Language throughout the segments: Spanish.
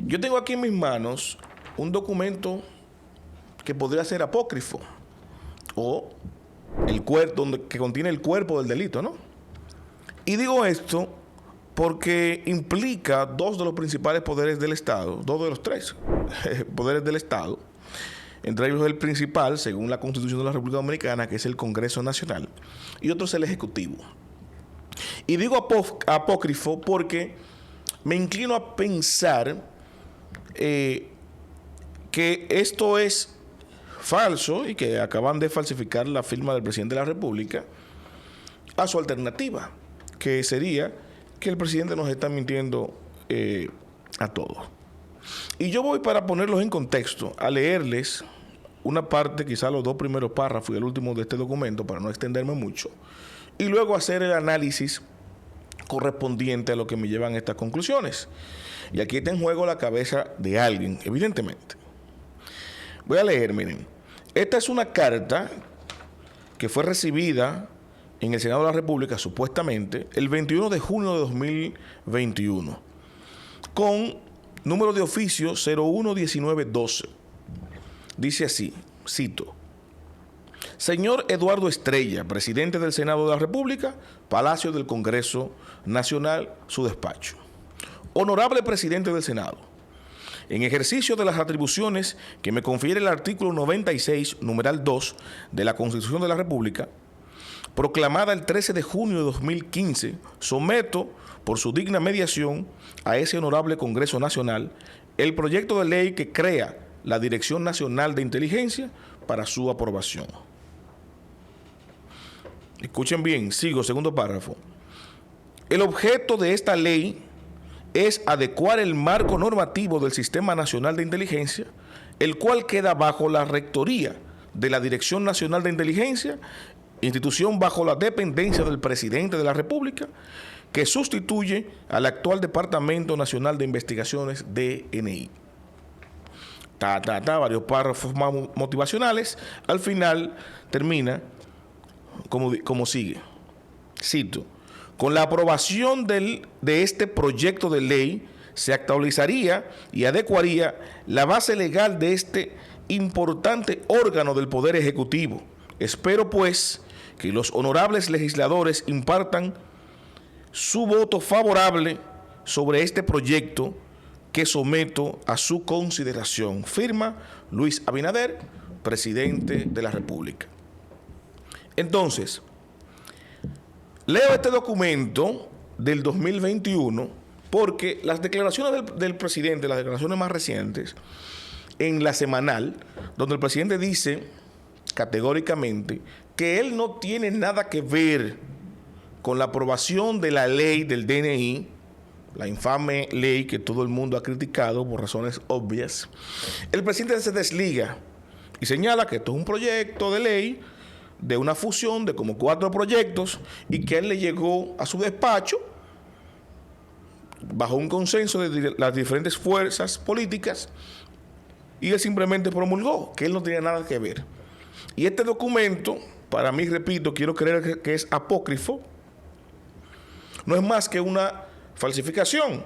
Yo tengo aquí en mis manos un documento que podría ser apócrifo o el cuerpo que contiene el cuerpo del delito, ¿no? Y digo esto porque implica dos de los principales poderes del Estado, dos de los tres poderes del Estado, entre ellos el principal, según la Constitución de la República Dominicana, que es el Congreso Nacional, y otro es el Ejecutivo. Y digo apócrifo porque me inclino a pensar que esto es falso y que acaban de falsificar la firma del presidente de la República a su alternativa, que sería que el presidente nos está mintiendo a todos. Y yo voy, para ponerlos en contexto, a leerles una parte, quizá los dos primeros párrafos y el último de este documento, para no extenderme mucho, y luego hacer el análisis correspondiente a lo que me llevan a estas conclusiones. Y aquí está en juego la cabeza de alguien, evidentemente. Voy a leer, miren. Esta es una carta que fue recibida en el Senado de la República, supuestamente, el 21 de junio de 2021, con número de oficio 011912. Dice así, cito: Señor Eduardo Estrella, presidente del Senado de la República, Palacio del Congreso Nacional, su despacho. Honorable presidente del Senado, en ejercicio de las atribuciones que me confiere el artículo 96, numeral 2 de la Constitución de la República, proclamada el 13 de junio de 2015, someto, por su digna mediación, a ese honorable Congreso Nacional el proyecto de ley que crea la Dirección Nacional de Inteligencia para su aprobación. Escuchen bien, sigo, segundo párrafo. El objeto de esta ley es adecuar el marco normativo del Sistema Nacional de Inteligencia, el cual queda bajo la rectoría de la Dirección Nacional de Inteligencia, institución bajo la dependencia del presidente de la República, que sustituye al actual Departamento Nacional de Investigaciones, DNI. Varios párrafos más motivacionales. Al final termina como sigue. Cito: con la aprobación de este proyecto de ley se actualizaría y adecuaría la base legal de este importante órgano del Poder Ejecutivo. Espero, pues, que los honorables legisladores impartan su voto favorable sobre este proyecto que someto a su consideración. Firma Luis Abinader, presidente de la República. Entonces, leo este documento del 2021 porque las declaraciones del presidente, las declaraciones más recientes, en la semanal, donde el presidente dice categóricamente que él no tiene nada que ver con la aprobación de la ley del DNI, la infame ley que todo el mundo ha criticado por razones obvias. El presidente se desliga y señala que esto es un proyecto de ley de una fusión de como 4 proyectos y que él le llegó a su despacho bajo un consenso de las diferentes fuerzas políticas y él simplemente promulgó, que él no tenía nada que ver. Y este documento, para mí, repito, quiero creer que es apócrifo, no es más que una falsificación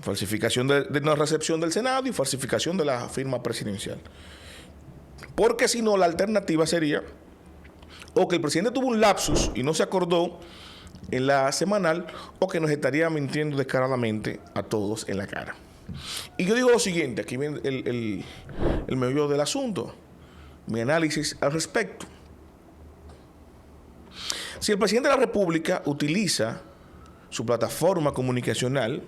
de una recepción del Senado y falsificación de la firma presidencial. Porque si no, la alternativa sería o que el presidente tuvo un lapsus y no se acordó en la semanal, o que nos estaría mintiendo descaradamente a todos en la cara. Y yo digo lo siguiente, aquí viene el meollo del asunto, mi análisis al respecto. Si el presidente de la República utiliza su plataforma comunicacional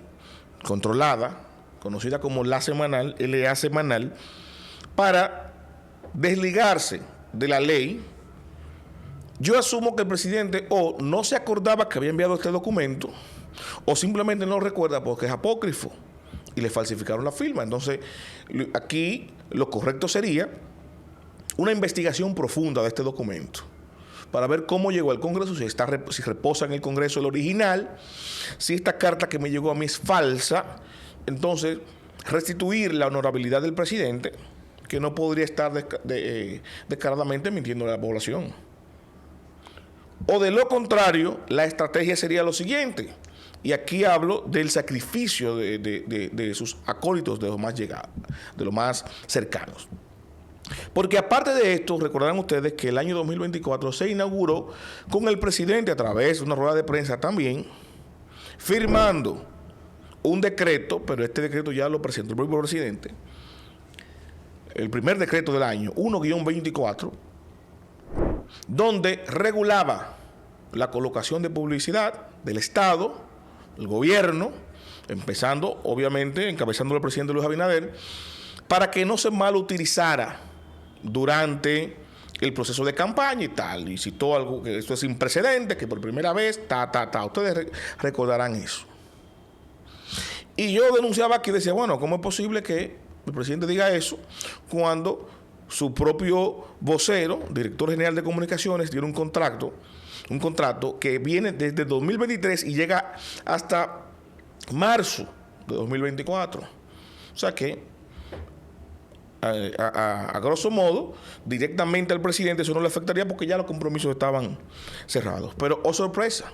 controlada, conocida como La Semanal, LA Semanal, para desligarse de la ley, yo asumo que el presidente o no se acordaba que había enviado este documento o simplemente no lo recuerda porque es apócrifo y le falsificaron la firma. Entonces, aquí lo correcto sería una investigación profunda de este documento para ver cómo llegó al Congreso, si reposa en el Congreso el original, si esta carta que me llegó a mí es falsa, entonces restituir la honorabilidad del presidente, que no podría estar descaradamente mintiendo a la población. O de lo contrario, la estrategia sería lo siguiente: Y aquí hablo del sacrificio de sus acólitos, de los más llegados, de los más cercanos. Porque aparte de esto, recordarán ustedes que el año 2024 se inauguró con el presidente a través de una rueda de prensa también, firmando un decreto, pero este decreto ya lo presentó el propio presidente, el primer decreto del año, 1-24, donde regulaba la colocación de publicidad del Estado, del gobierno, empezando, obviamente, encabezando el presidente Luis Abinader, para que no se mal utilizara durante el proceso de campaña y tal. Y citó algo que esto es sin precedentes, que por primera vez, Ustedes recordarán eso. Y yo denunciaba aquí, decía, bueno, ¿cómo es posible que el presidente diga eso cuando su propio vocero, director general de comunicaciones, tiene un contrato que viene desde 2023 y llega hasta marzo de 2024? O sea que, a grosso modo, directamente al presidente eso no le afectaría porque ya los compromisos estaban cerrados. Pero, oh sorpresa,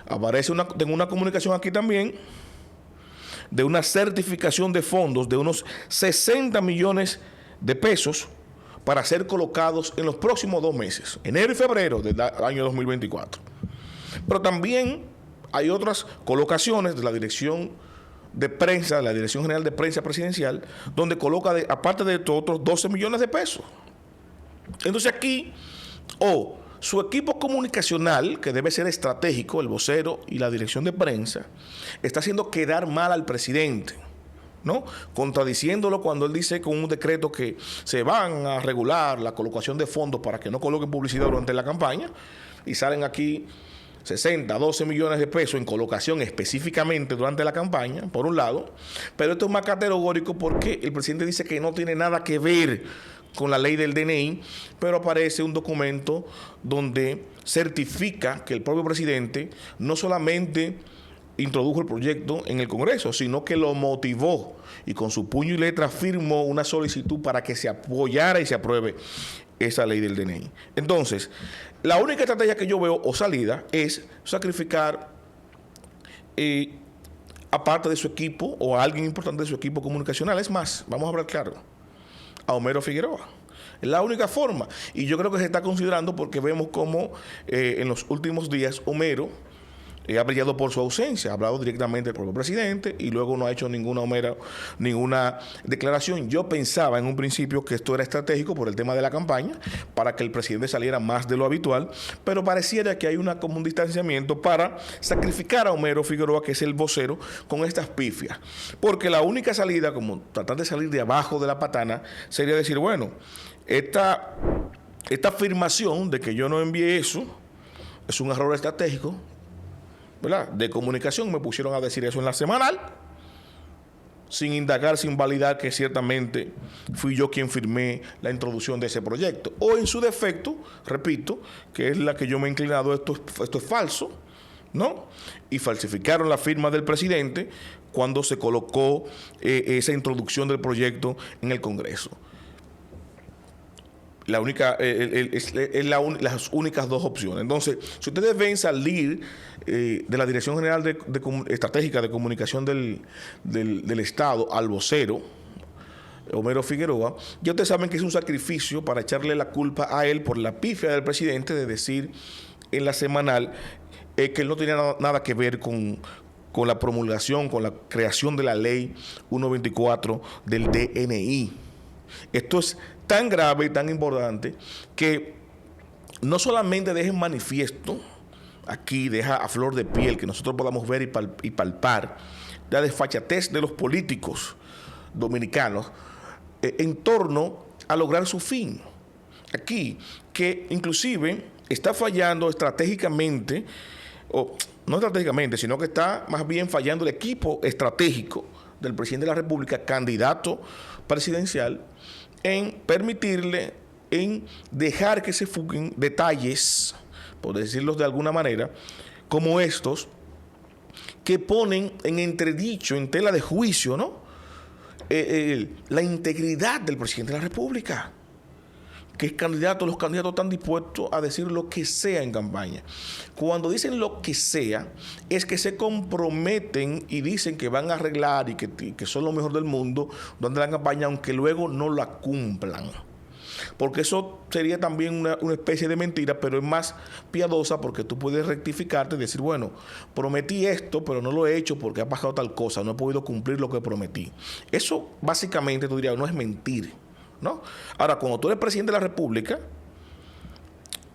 aparece tengo una comunicación aquí también de una certificación de fondos de unos 60 millones de pesos para ser colocados en los próximos 2 meses, enero y febrero del año 2024. Pero también hay otras colocaciones de la Dirección de Prensa, de la Dirección General de Prensa Presidencial, donde coloca, aparte de esto, otros 12 millones de pesos. Entonces aquí, su equipo comunicacional, que debe ser estratégico, el vocero y la dirección de prensa, está haciendo quedar mal al presidente, ¿no? Contradiciéndolo cuando él dice con un decreto que se van a regular la colocación de fondos para que no coloquen publicidad durante la campaña, y salen aquí 12 millones de pesos en colocación específicamente durante la campaña, por un lado. Pero esto es más categórico porque el presidente dice que no tiene nada que ver con la ley del DNI, pero aparece un documento donde certifica que el propio presidente no solamente introdujo el proyecto en el Congreso, sino que lo motivó y con su puño y letra firmó una solicitud para que se apoyara y se apruebe esa ley del DNI. Entonces, la única estrategia que yo veo o salida es sacrificar aparte de su equipo o a alguien importante de su equipo comunicacional. Es más, vamos a hablar claro, a Homero Figueroa. Es la única forma. Y yo creo que se está considerando porque vemos cómo en los últimos días Homero ha brillado por su ausencia, ha hablado directamente con el presidente y luego no ha hecho ninguna declaración. Yo pensaba en un principio que esto era estratégico por el tema de la campaña, para que el presidente saliera más de lo habitual, pero pareciera que hay como un distanciamiento para sacrificar a Homero Figueroa, que es el vocero, con estas pifias. Porque la única salida, como tratar de salir de abajo de la patana, sería decir, bueno, esta afirmación de que yo no envié eso es un error estratégico, ¿verdad?, de comunicación. Me pusieron a decir eso en la semanal, sin indagar, sin validar que ciertamente fui yo quien firmé la introducción de ese proyecto. O en su defecto, repito, que es la que yo me he inclinado, esto es falso, ¿no? Y falsificaron la firma del presidente cuando se colocó esa introducción del proyecto en el Congreso. Las únicas dos opciones. Entonces, si ustedes ven salir de la Dirección General Estratégica de Comunicación del Estado al vocero, Homero Figueroa, ya ustedes saben que es un sacrificio para echarle la culpa a él por la pifia del presidente de decir en la semanal que él no tenía nada que ver con la promulgación, con la creación de la ley 124 del DNI. Esto es tan grave y tan importante que no solamente deja en manifiesto, aquí deja a flor de piel que nosotros podamos ver y palpar la desfachatez de los políticos dominicanos en torno a lograr su fin. Aquí, que inclusive está fallando estratégicamente, o no estratégicamente, sino que está más bien fallando el equipo estratégico del presidente de la República, candidato presidencial, en permitirle, en dejar que se fuguen detalles, por decirlo de alguna manera, como estos, que ponen en entredicho, en tela de juicio, ¿no?, la integridad del presidente de la República. que los candidatos están dispuestos a decir lo que sea en campaña. Cuando dicen lo que sea, es que se comprometen y dicen que van a arreglar y que son lo mejor del mundo durante la campaña, aunque luego no la cumplan. Porque eso sería también una especie de mentira, pero es más piadosa porque tú puedes rectificarte y decir, bueno, prometí esto, pero no lo he hecho porque ha pasado tal cosa, no he podido cumplir lo que prometí. Eso básicamente tú dirías, no es mentir, ¿no? Ahora, cuando tú eres presidente de la República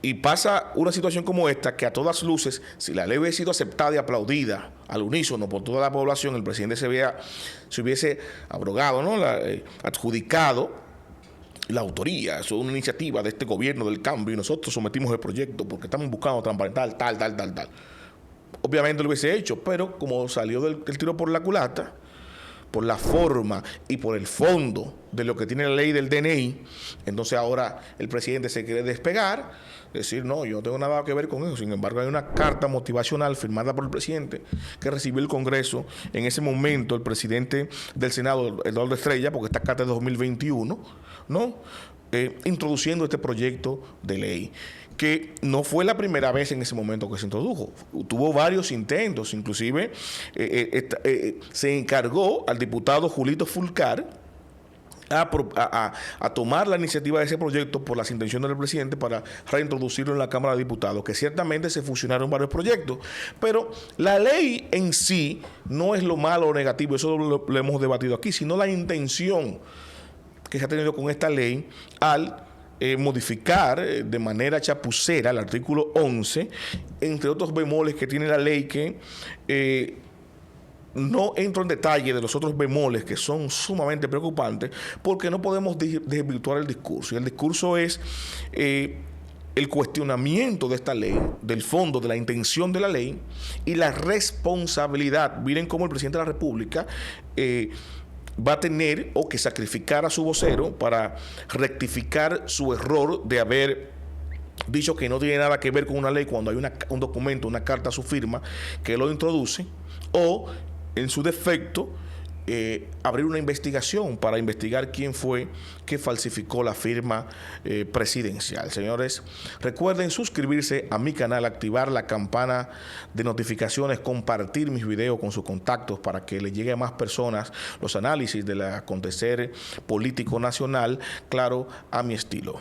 y pasa una situación como esta, que a todas luces, si la ley hubiese sido aceptada y aplaudida al unísono por toda la población, el presidente se hubiese abrogado, ¿no? Adjudicado la autoría. Eso es una iniciativa de este gobierno del cambio y nosotros sometimos el proyecto porque estamos buscando transparentar tal. Obviamente lo hubiese hecho, pero como salió del tiro por la culata, por la forma y por el fondo de lo que tiene la ley del DNI, entonces ahora el presidente se quiere despegar, decir, no, yo no tengo nada que ver con eso. Sin embargo, hay una carta motivacional firmada por el presidente que recibió el Congreso en ese momento, el presidente del Senado, Eduardo Estrella, porque esta carta es de 2021, ¿no? Introduciendo este proyecto de ley, que no fue la primera vez en ese momento que se introdujo. Tuvo varios intentos, inclusive se encargó al diputado Julito Fulcar a tomar la iniciativa de ese proyecto por las intenciones del presidente para reintroducirlo en la Cámara de Diputados, que ciertamente se fusionaron varios proyectos, pero la ley en sí no es lo malo o negativo, eso lo hemos debatido aquí, sino la intención que se ha tenido con esta ley al modificar de manera chapucera el artículo 11, entre otros bemoles que tiene la ley que no entro en detalle de los otros bemoles que son sumamente preocupantes, porque no podemos desvirtuar el discurso. Y el discurso es el cuestionamiento de esta ley, del fondo, de la intención de la ley y la responsabilidad. Miren cómo el presidente de la República va a tener o que sacrificar a su vocero para rectificar su error de haber dicho que no tiene nada que ver con una ley cuando hay un documento, una carta a su firma que lo introduce, o en su defecto abrir una investigación para investigar quién fue que falsificó la firma presidencial. Señores, recuerden suscribirse a mi canal, activar la campana de notificaciones, compartir mis videos con sus contactos para que le llegue a más personas los análisis del acontecer político nacional, claro, a mi estilo.